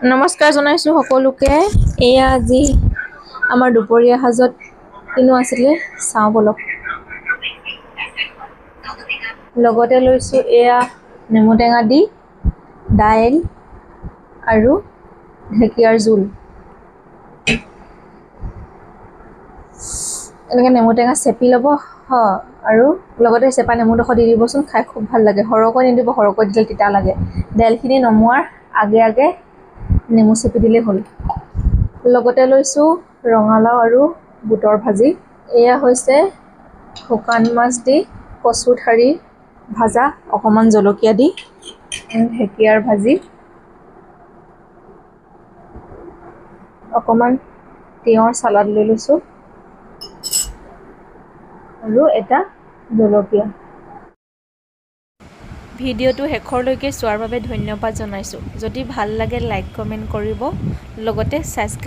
নমস্কাৰ জনাইছোঁ সকলোকে। এয়া আজি আমাৰ দুপৰীয়া সাজত কিনো আছিলে চাওঁ বলক। লগতে লৈছোঁ এয়া নেমু টেঙা দি দাইল আৰু ঢেকীয়াৰ জোল। এনেকৈ নেমু টেঙা চেপি ল'ব আৰু লগতে চেপা নেমুডোখৰ দি দিবচোন, খাই খুব ভাল লাগে। সৰহকৈ নিদিব, সৰহকৈ দিলে তিতা লাগে। দাইলখিনি নমোৱাৰ আগে আগে নেমু চেপি দিলেই হ'ল। লগতে লৈছোঁ ৰঙালাও আৰু বুটৰ ভাজি। এয়া হৈছে শুকান মাছ দি কচু ঠাৰি ভাজা, অকণমান জলকীয়া দি ঢেকীয়াৰ ভাজি, অকণমান তিয়ঁহৰ চালাড লৈ লৈছোঁ আৰু এটা জলকীয়া। ভিডিঅ'টো শেষৰলৈকে চোৱাৰ বাবে ধন্যবাদ জনাইছোঁ। যদি ভাল লাগে লাইক কমেণ্ট কৰিব, লগতে ছাবস্ক্ৰাইব